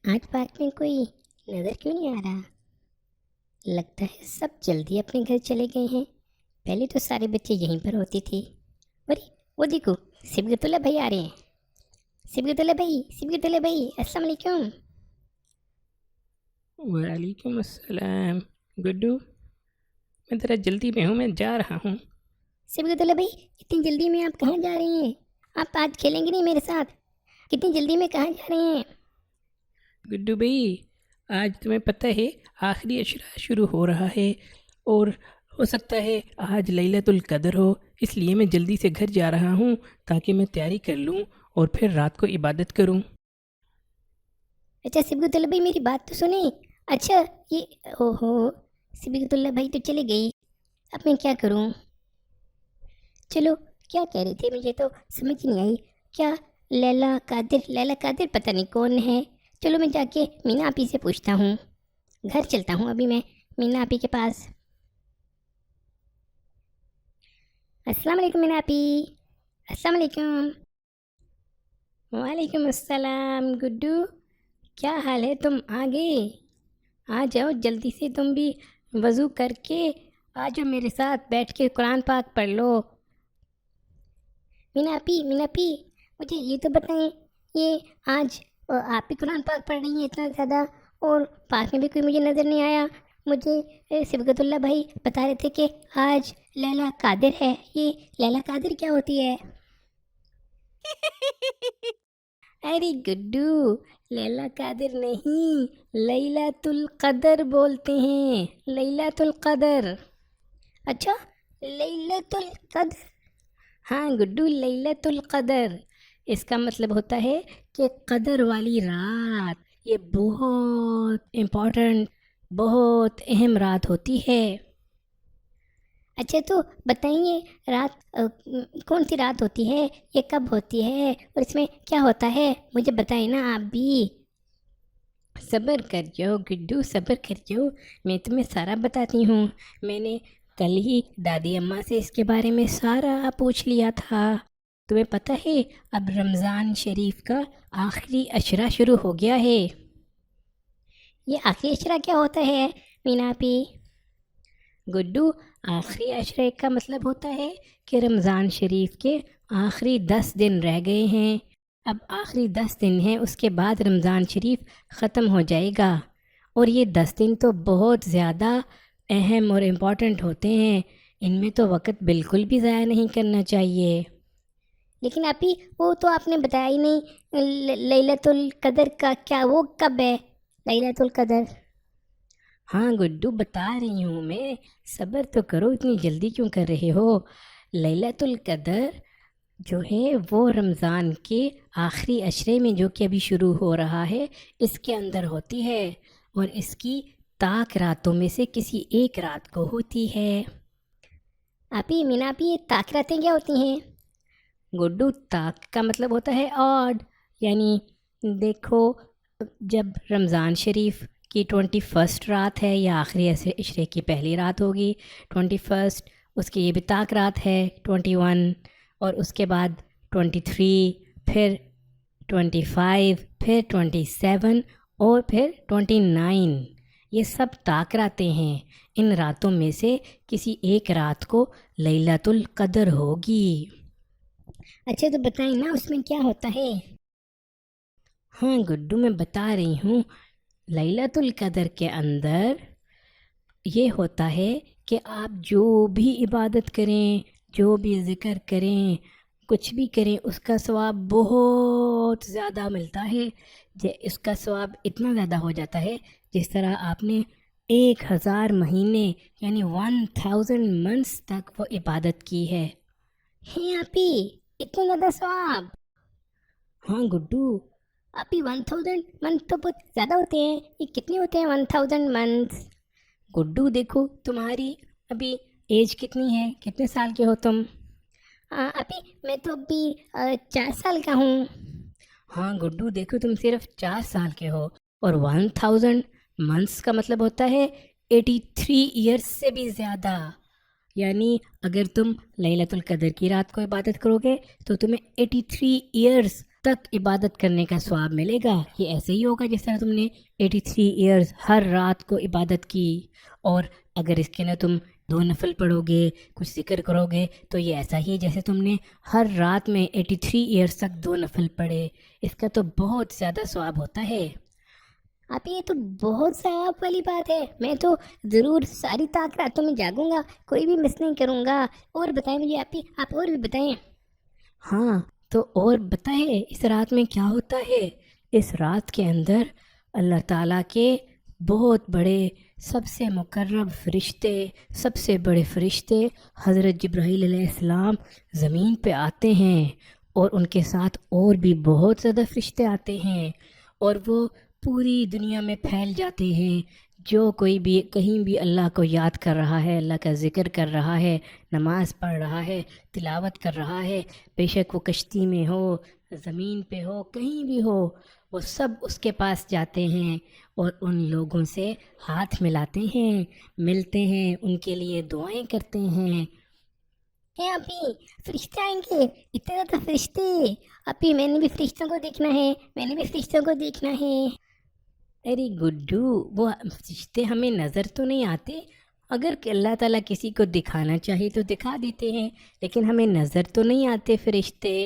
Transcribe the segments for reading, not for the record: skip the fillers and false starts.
آج پارک میں کوئی نظر کیوں نہیں آ رہا؟ لگتا ہے سب جلدی اپنے گھر چلے گئے ہیں. پہلے تو سارے بچے یہیں پر ہوتی تھی. ارے وہ دیکھو، سبغت اللہ بھائی آ رہے ہیں. سبغت اللہ بھائی، سبغت اللہ بھائی، السلام علیکم. وعلیکم السلام. گڈو، میں ذرا جلدی میں ہوں، میں جا رہا ہوں. سبغت اللہ بھائی، اتنی جلدی میں آپ کہاں جا رہے ہیں؟ آپ آج کھیلیں گے نہیں میرے ساتھ؟ کتنی جلدی میں کہاں جا رہے ہیں؟ گڈو بھائی، آج تمہیں پتہ ہے آخری اشرا شروع ہو رہا ہے، اور ہو سکتا ہے آج لیلۃ القدر ہو، اس لیے میں جلدی سے گھر جا رہا ہوں تاکہ میں تیاری کر لوں اور پھر رات کو عبادت کروں. اچھا سبغت اللہ بھائی، میری بات تو سنیں. اچھا یہ اوہو، سبغت اللہ بھائی تو چلے گئی. اب میں کیا کروں؟ چلو، کیا کہہ رہی تھی مجھے تو سمجھ نہیں آئی. کیا لیلا قادر پتہ نہیں کون ہے. چلو میں جا کے مینا آپی سے پوچھتا ہوں. گھر چلتا ہوں ابھی میں مینا آپی کے پاس. السلام علیکم مینا آپی. السلام علیکم. وعلیکم السلام گڈو، کیا حال ہے؟ تم آ گئے؟ آ جاؤ جلدی سے، تم بھی وضو کر کے آ جاؤ میرے ساتھ، بیٹھ کے قرآن پاک پڑھ لو. مینا پی مجھے یہ تو بتائیں، یہ آج آپ بھی قرآن پاک پڑھ رہی ہیں اتنا زیادہ، اور پاک میں بھی کوئی مجھے نظر نہیں آیا. مجھے سبغت اللہ بھائی بتا رہے تھے کہ آج لیلا قادر ہے. یہ لیلا قادر کیا ہوتی ہے؟ ارے گڈو، لیلا قادر نہیں، لیلۃ القدر بولتے ہیں، لیلۃ القدر. اچھا، لیلۃ القدر. ہاں گڈو، لیلۃ القدر، اس کا مطلب ہوتا ہے کہ قدر والی رات. یہ بہت امپورٹنٹ، بہت اہم رات ہوتی ہے. اچھا تو بتائیے، رات کون سی رات ہوتی ہے؟ یہ کب ہوتی ہے اور اس میں کیا ہوتا ہے؟ مجھے بتائیں نا آپ بھی. صبر کر جاؤ گڈو، صبر کر جاؤ، میں تمہیں سارا بتاتی ہوں. میں نے کل ہی دادی اماں سے اس کے بارے میں سارا پوچھ لیا تھا. تمہیں پتہ ہے اب رمضان شریف کا آخری اشرا شروع ہو گیا ہے. یہ آخری اشرا کیا ہوتا ہے مینا پی؟ گڈو، آخری اشرے کا مطلب ہوتا ہے کہ رمضان شریف کے آخری 10 دن رہ گئے ہیں. اب آخری 10 دن ہیں، اس کے بعد رمضان شریف ختم ہو جائے گا. اور یہ 10 دن تو بہت زیادہ اہم اور امپورٹنٹ ہوتے ہیں، ان میں تو وقت بالکل بھی ضائع نہیں کرنا چاہیے. لیکن آپی، وہ تو آپ نے بتایا ہی نہیں، لیلۃ القدر کا کیا، وہ کب ہے لیلۃ القدر؟ ہاں گڈو، بتا رہی ہوں میں، صبر تو کرو، اتنی جلدی کیوں کر رہے ہو. لیلۃ القدر جو ہے وہ رمضان کے آخری اشرے میں، جو کہ ابھی شروع ہو رہا ہے، اس کے اندر ہوتی ہے، اور اس کی طاق راتوں میں سے کسی ایک رات کو ہوتی ہے. آپی، مینا آپی، یہ طاق راتیں کیا ہوتی ہیں؟ گڈو، طاق کا مطلب ہوتا ہے آڈ، یعنی دیکھو، جب رمضان شریف کی 21 رات ہے یا آخری اشرے کی پہلی رات ہوگی 21، اس کی یہ بھی طاق رات ہے 21، اور اس کے بعد 23، پھر 25، پھر 27 اور پھر 29. یہ سب طاق راتیں ہیں. ان راتوں میں سے کسی ایک رات کو لیلۃ القدر ہوگی. اچھا تو بتائیں نا اس میں کیا ہوتا ہے؟ ہاں گڈو، میں بتا رہی ہوں. لیلۃ القدر کے اندر یہ ہوتا ہے کہ آپ جو بھی عبادت کریں، جو بھی ذکر کریں، کچھ بھی کریں، اس کا ثواب بہت زیادہ ملتا ہے. اس کا ثواب اتنا زیادہ ہو جاتا ہے جس طرح آپ نے 1000 مہینے یعنی 1000 منتھس تک وہ عبادت کی ہے. ہیں آپی، اتنا زیادہ ثواب؟ ہاں گڈو، آپی 1000 منتھ تو بہت زیادہ ہوتے ہیں. یہ کتنے ہوتے ہیں 1000 منتھس؟ گڈو دیکھو، تمہاری ابھی ایج کتنی ہے، کتنے سال کے ہو تم؟ ابھی میں تو ابھی 4 سال کا ہوں. ہاں گڈو دیکھو، تم صرف 4 سال کے ہو، اور 1000 منتھس کا مطلب ہوتا ہے 83 ایئرس سے بھی زیادہ. یعنی اگر تم لیلۃ القدر کی رات کو عبادت کرو گے تو تمہیں 83 ایئرس تک عبادت کرنے کا ثواب ملے گا۔ یہ ایسے ہی ہوگا جس طرح تم نے 83 ایئرز ہر رات کو عبادت کی، اور اگر اس کے نا تم 2 نفل پڑھو گے، کچھ ذکر کرو گے، تو یہ ایسا ہی ہے جیسے تم نے ہر رات میں 83 ایئرز تک 2 نفل پڑھے۔ اس کا تو بہت زیادہ ثواب ہوتا ہے۔ آپ یہ تو بہت ثواب والی بات ہے، میں تو ضرور ساری طاق راتوں میں جاگوں گا، کوئی بھی مس نہیں کروں گا۔ اور بتائیں مجھے آپ اور بھی بتائیں۔ ہاں تو اور بتائیں اس رات میں کیا ہوتا ہے؟ اس رات کے اندر اللہ تعالیٰ کے بہت بڑے سب سے مقرب فرشتے، سب سے بڑے فرشتے حضرت جبرائیل علیہ السلام زمین پہ آتے ہیں، اور ان کے ساتھ اور بھی بہت زیادہ فرشتے آتے ہیں، اور وہ پوری دنیا میں پھیل جاتے ہیں۔ جو کوئی بھی کہیں بھی اللہ کو یاد کر رہا ہے، اللہ کا ذکر کر رہا ہے، نماز پڑھ رہا ہے، تلاوت کر رہا ہے، بے شک وہ کشتی میں ہو، زمین پہ ہو، کہیں بھی ہو، وہ سب اس کے پاس جاتے ہیں اور ان لوگوں سے ہاتھ ملاتے ہیں، ملتے ہیں، ان کے لیے دعائیں کرتے ہیں۔ ابھی فرشتے آئیں گے، اتنے زیادہ فرشتے! ابھی میں نے بھی فرشتوں کو دیکھنا ہے، میں نے بھی فرشتوں کو دیکھنا ہے۔ ارے گڈو، وہ فرشتے ہمیں نظر تو نہیں آتے، اگر کہ اللہ تعالیٰ کسی کو دکھانا چاہے تو دکھا دیتے ہیں، لیکن ہمیں نظر تو نہیں آتے فرشتے۔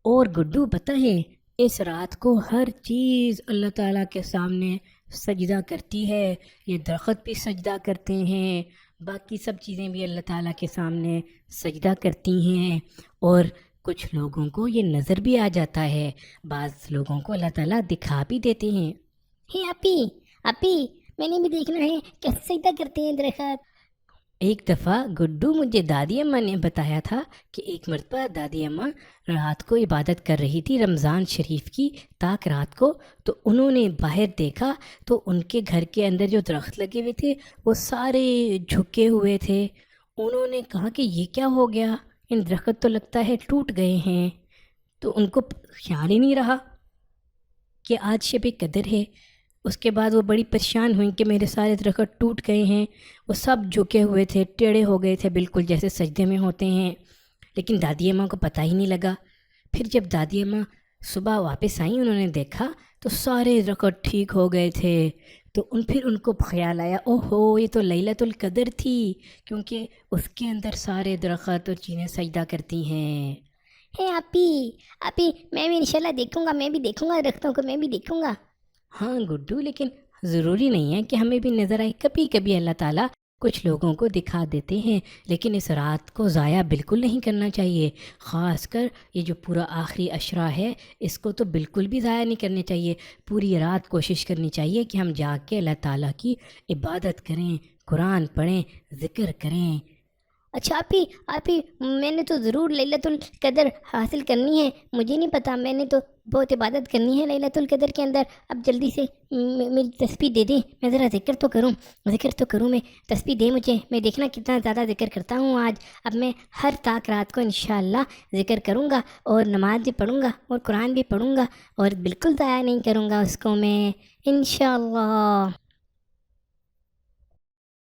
اور گڈو پتہ ہے، اس رات کو ہر چیز اللہ تعالیٰ کے سامنے سجدہ کرتی ہے، یہ درخت بھی سجدہ کرتے ہیں، باقی سب چیزیں بھی اللہ تعالیٰ کے سامنے سجدہ کرتی ہیں، اور کچھ لوگوں کو یہ نظر بھی آ جاتا ہے، بعض لوگوں کو اللہ تعالیٰ دکھا بھی دیتے ہیں۔ اپی میں نے بھی دیکھنا ہے کیسے سجدہ کرتے ہیں درخت۔ ایک دفعہ گڈو مجھے دادی اماں نے بتایا تھا کہ ایک مرتبہ دادی اماں رات کو عبادت کر رہی تھی رمضان شریف کی تاک رات کو، تو انہوں نے باہر دیکھا تو ان کے گھر کے اندر جو درخت لگے ہوئے تھے وہ سارے جھکے ہوئے تھے۔ انہوں نے کہا کہ یہ کیا ہو گیا، ان درخت تو لگتا ہے ٹوٹ گئے ہیں، تو ان کو خیال ہی نہیں رہا کہ آج شب قدر ہے۔ اس کے بعد وہ بڑی پریشان ہوئیں کہ میرے سارے درخت ٹوٹ گئے ہیں، وہ سب جھکے ہوئے تھے، ٹیڑھے ہو گئے تھے بالکل جیسے سجدے میں ہوتے ہیں، لیکن دادی اماں کو پتہ ہی نہیں لگا۔ پھر جب دادی اماں صبح واپس آئیں، انہوں نے دیکھا تو سارے درخت ٹھیک ہو گئے تھے، تو پھر ان کو خیال آیا، اوہو یہ تو لیلۃ القدر تھی، کیونکہ اس کے اندر سارے درخت اور چیزیں سجدہ کرتی ہیں۔ آپی میں بھی انشاءاللہ دیکھوں گا، میں بھی دیکھوں گا درختوں کو، میں بھی دیکھوں گا۔ ہاں گڈو، لیکن ضروری نہیں ہے کہ ہمیں بھی نظر آئے، کبھی کبھی اللہ تعالیٰ کچھ لوگوں کو دکھا دیتے ہیں، لیکن اس رات کو ضائع بالکل نہیں کرنا چاہیے، خاص کر یہ جو پورا آخری عشرہ ہے اس کو تو بالکل بھی ضائع نہیں کرنے چاہیے۔ پوری رات کوشش کرنی چاہیے کہ ہم جاگ کے اللہ تعالیٰ کی عبادت کریں، قرآن پڑھیں، ذکر کریں۔ اچھا آپی میں نے تو ضرور لیلۃ القدر حاصل کرنی ہے، مجھے نہیں پتا، میں نے تو بہت عبادت کرنی ہے لیلۃ القدر کے اندر۔ اب جلدی سے میری تسبیح دے دیں، میں ذرا ذکر تو کروں میں، تسبیح دے مجھے، میں دیکھنا کتنا زیادہ ذکر کرتا ہوں آج۔ اب میں ہر طاق رات کو انشاءاللہ ذکر کروں گا، اور نماز بھی پڑھوں گا، اور قرآن بھی پڑھوں گا، اور بالکل ضائع نہیں کروں گا اس کو میں انشاءاللہ۔